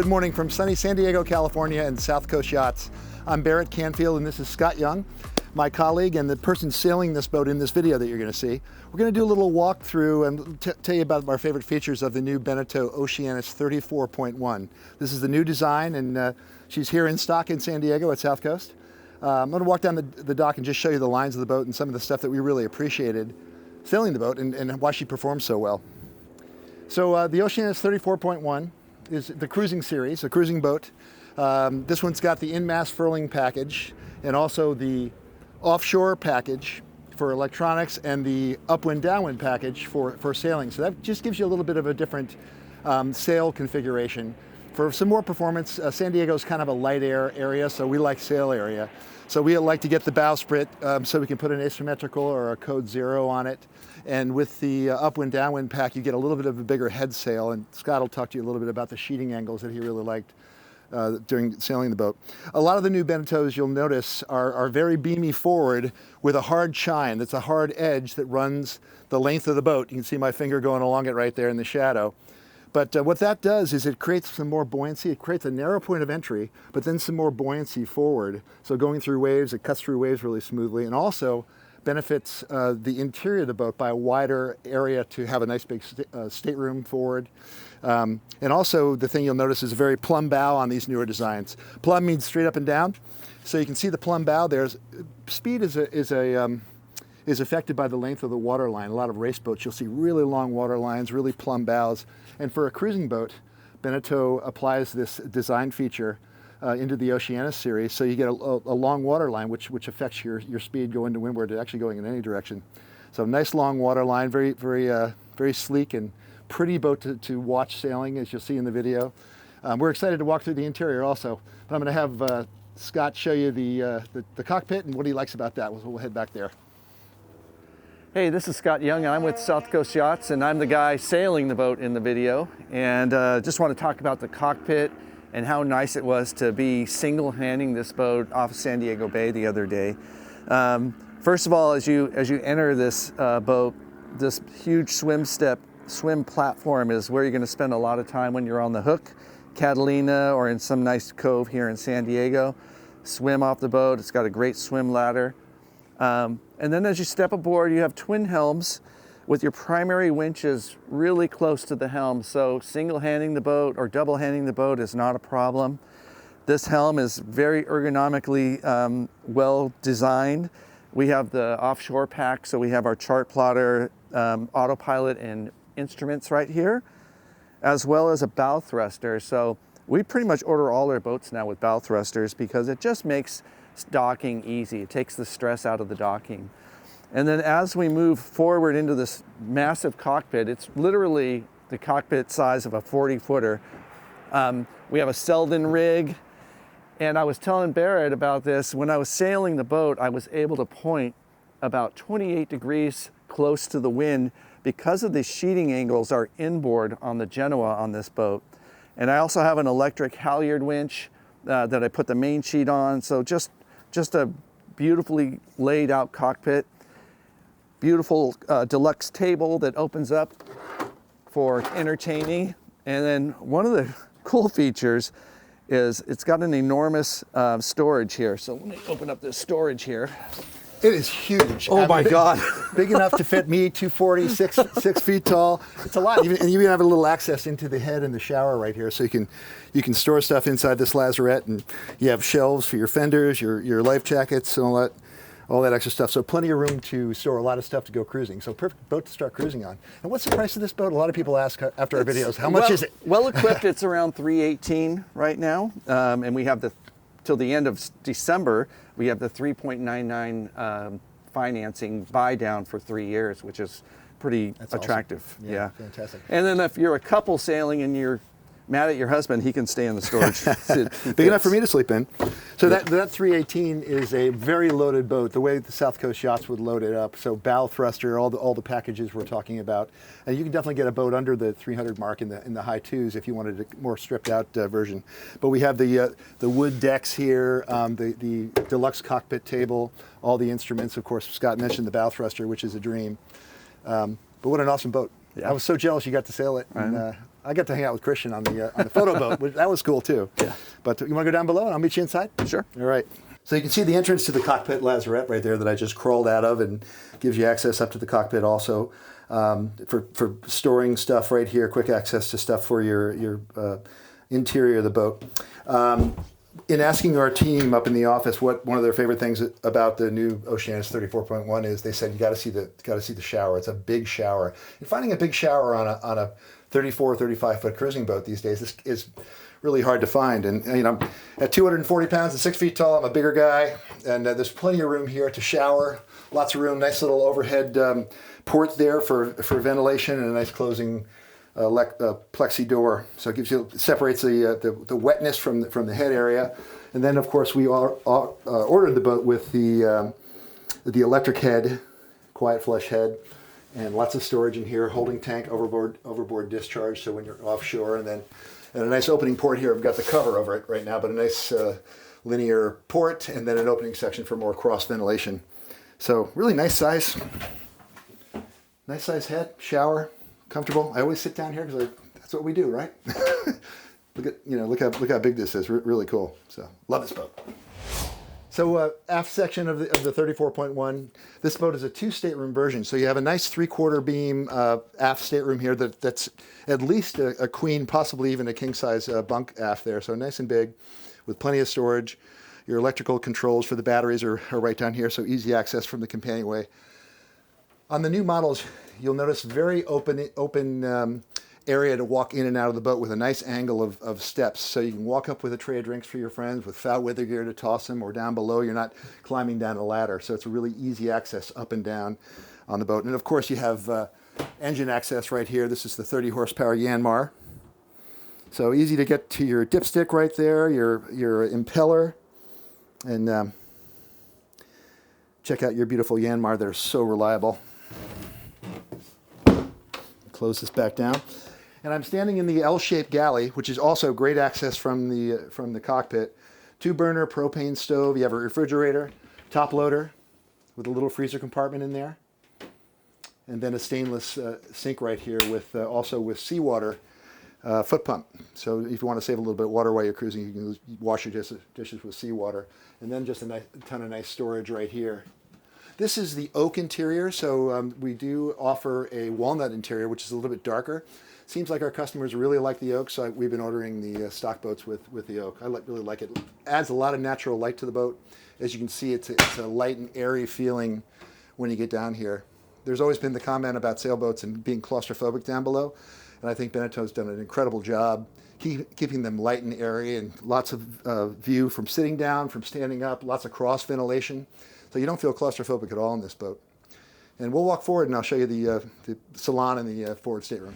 Good morning from sunny San Diego, California and South Coast Yachts. I'm Barrett Canfield and this is Scott Young, my colleague and the person sailing this boat in this video that you're going to see. We're going to do a little walkthrough and tell you about our favorite features of the new Beneteau Oceanis 34.1. This is the new design and she's here in stock in San Diego at South Coast. I'm going to walk down the dock and just show you the lines of the boat and some of the stuff that we really appreciated sailing the boat and why she performs so well. So the Oceanis 34.1 is the cruising series, a cruising boat. This one's got the in-mast furling package and also the offshore package for electronics and the upwind downwind package for sailing. So that just gives you a little bit of a different sail configuration. For some more performance, San Diego's kind of a light air area, so we like sail area. So we like to get the bowsprit so we can put an asymmetrical or a code 0 on it. And with the upwind downwind pack, you get a little bit of a bigger head sail. And Scott will talk to you a little bit about the sheeting angles that he really liked during sailing the boat. A lot of the new Beneteaus, you'll notice, are very beamy forward with a hard chine. That's a hard edge that runs the length of the boat. You can see my finger going along it right there in the shadow. But what that does is it creates some more buoyancy. It creates a narrow point of entry, but then some more buoyancy forward. So going through waves, it cuts through waves really smoothly, and also benefits the interior of the boat by a wider area to have a nice big stateroom forward. And also the thing you'll notice is a very plumb bow on these newer designs. Plumb means straight up and down. So you can see the plumb bow there. Speed is affected by the length of the water line. A lot of race boats, you'll see really long water lines, really plumb bows. And for a cruising boat, Beneteau applies this design feature into the Oceanis series, so you get a long water line, which affects your speed going to windward, actually going in any direction. So nice long water line, very sleek and pretty boat to watch sailing, as you'll see in the video. We're excited to walk through the interior also, but I'm going to have Scott show you the cockpit and what he likes about that. We'll head back there. Hey, this is Scott Young. I'm with South Coast Yachts, and I'm the guy sailing the boat in the video. And just want to talk about the cockpit and how nice it was to be single-handing this boat off San Diego Bay the other day. First of all, as you enter this boat, this huge swim platform is where you're going to spend a lot of time when you're on the hook, Catalina, or in some nice cove here in San Diego. Swim off the boat. It's got a great swim ladder. And then as you step aboard, you have twin helms with your primary winches really close to the helm. So single-handing the boat or double-handing the boat is not a problem. This helm is very ergonomically well designed. We have the offshore pack, so we have our chart plotter, autopilot, and instruments right here, as well as a bow thruster. So we pretty much order all our boats now with bow thrusters because it just makes docking easy. It takes the stress out of the docking. And then as we move forward into this massive cockpit, it's literally the cockpit size of a 40-footer. We have a Selden rig, and I was telling Barrett about this. When I was sailing the boat, I was able to point about 28 degrees close to the wind because of the sheeting angles are inboard on the Genoa on this boat. And I also have an electric halyard winch that I put the main sheet on. So just a beautifully laid out cockpit. Beautiful deluxe table that opens up for entertaining. And then one of the cool features is it's got an enormous storage here. So let me open up this storage here. It is huge. Oh my God. Big enough to fit me, 240, 6 feet tall. It's a lot. And you even have a little access into the head and the shower right here. So you can store stuff inside this lazarette, and you have shelves for your fenders, your life jackets, and all that extra stuff. So plenty of room to store a lot of stuff to go cruising. So perfect boat to start cruising on. And what's the price of this boat? A lot of people ask after our videos, how much is it? Well equipped, it's around $318 right now. And we have till the end of December, we have the 3.99 financing buy down for 3 years, which is pretty attractive. Awesome. Yeah, fantastic. And then if you're a couple sailing and you're mad at your husband, he can stay in the storage. Big enough for me to sleep in. So that 318 is a very loaded boat, the way the South Coast Yachts would load it up. So bow thruster, all the packages we're talking about. And you can definitely get a boat under the 300 mark in the high twos if you wanted a more stripped out version. But we have the wood decks here, the deluxe cockpit table, all the instruments. Of course, Scott mentioned the bow thruster, which is a dream. But what an awesome boat. Yeah. I was so jealous you got to sail it. And, I got to hang out with Christian on the photo boat, which, that was cool too. Yeah. But you want to go down below and I'll meet you inside? Sure. All right. So you can see the entrance to the cockpit lazarette right there that I just crawled out of, and gives you access up to the cockpit also for storing stuff right here, quick access to stuff for your interior of the boat. In asking our team up in the office what one of their favorite things about the new Oceanis 34.1 is, they said you got to see the shower. It's a big shower. And finding a big shower on a 34 or 35 foot cruising boat these days is really hard to find. And you know, at 240 pounds and 6 feet tall, I'm a bigger guy, and there's plenty of room here to shower. Lots of room. Nice little overhead port there for ventilation, and a nice closing plexi door. So it separates the wetness from the head area. And then of course we ordered the boat with the electric head, quiet flush head, and lots of storage in here, holding tank, overboard discharge, so when you're offshore, and a nice opening port here. I've got the cover over it right now, but a nice linear port, and then an opening section for more cross ventilation. So really nice size head, shower, comfortable. I always sit down here because that's what we do, right? Look how big this is. Really cool. So love this boat. So aft section of the 34.1. This boat is a 2-stateroom version. So you have a nice 3/4 beam aft stateroom here that's at least a queen, possibly even a king size bunk aft there. So nice and big, with plenty of storage. Your electrical controls for the batteries are right down here, so easy access from the companionway. On the new models, you'll notice very open area to walk in and out of the boat with a nice angle of steps. So you can walk up with a tray of drinks for your friends, with foul weather gear to toss them, or down below you're not climbing down a ladder. So it's a really easy access up and down on the boat. And of course you have engine access right here. This is the 30 horsepower Yanmar. So easy to get to your dipstick right there, your impeller, and check out your beautiful Yanmar. They're so reliable. Close this back down. And I'm standing in the L-shaped galley, which is also great access from the cockpit. 2-burner propane stove. You have a refrigerator, top loader with a little freezer compartment in there, and then a stainless sink right here with also with seawater foot pump. So if you want to save a little bit of water while you're cruising, you can wash your dishes with seawater. And then just a ton of nice storage right here. This is the oak interior, so we do offer a walnut interior, which is a little bit darker. Seems like our customers really like the oak, so we've been ordering the stock boats with the oak. I really like it. Adds a lot of natural light to the boat. As you can see, it's a light and airy feeling when you get down here. There's always been the comment about sailboats and being claustrophobic down below, and I think Beneteau's done an incredible job keeping them light and airy, and lots of view from sitting down, from standing up, lots of cross ventilation. So you don't feel claustrophobic at all in this boat. And we'll walk forward and I'll show you the salon in the forward stateroom.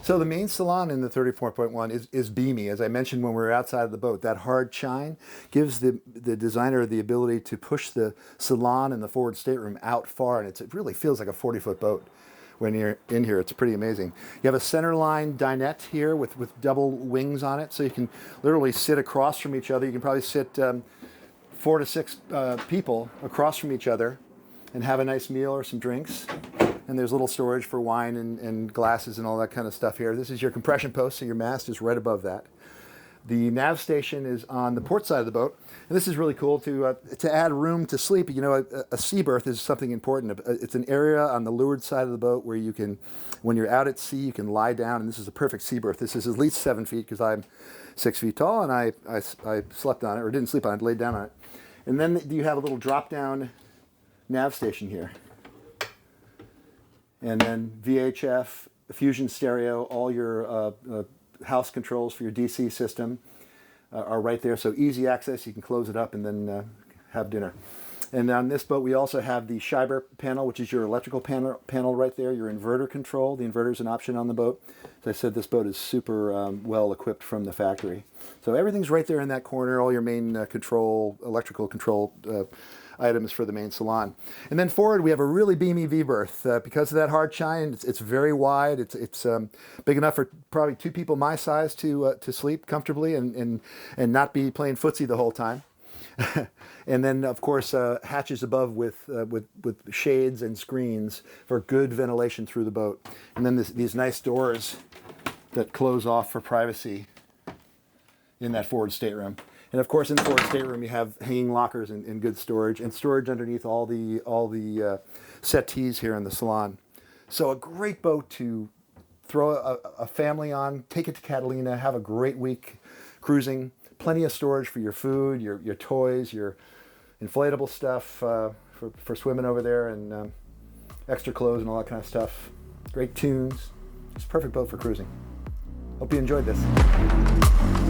So the main salon in the 34.1 is beamy. As I mentioned when we were outside of the boat, that hard chine gives the designer the ability to push the salon and the forward stateroom out far, and it really feels like a 40-foot boat when you're in here. It's pretty amazing. You have a centerline dinette here with double wings on it, so you can literally sit across from each other. You can probably sit 4 to 6 people across from each other and have a nice meal or some drinks. And there's little storage for wine and glasses and all that kind of stuff here. This is your compression post, so your mast is right above that. The nav station is on the port side of the boat, and this is really cool to add room to sleep. You know, a sea berth is something important. It's an area on the leeward side of the boat where you can, when you're out at sea, you can lie down, and this is a perfect sea berth. This is at least 7 feet because I'm 6 feet tall, and I slept on it, or didn't sleep on it, laid down on it. And then you have a little drop-down nav station here. And then VHF, Fusion stereo, all your house controls for your DC system are right there. So easy access, you can close it up and then have dinner. And on this boat we also have the Scheiber panel, which is your electrical panel right there, your inverter control. The inverter is an option on the boat. As I said, this boat is super well equipped from the factory. So everything's right there in that corner, all your main electrical control items for the main salon. And then forward we have a really beamy V-berth. Because of that hard chine, it's very wide. It's big enough for probably 2 people my size to sleep comfortably and not be playing footsie the whole time. And then of course hatches above with shades and screens for good ventilation through the boat. And then these nice doors that close off for privacy in that forward stateroom. And of course, in the forward stateroom, you have hanging lockers and good storage, and storage underneath all the settees here in the salon. So a great boat to throw a family on, take it to Catalina, have a great week cruising. Plenty of storage for your food, your toys, your inflatable stuff for swimming over there, and extra clothes and all that kind of stuff. Great tunes. It's a perfect boat for cruising. Hope you enjoyed this.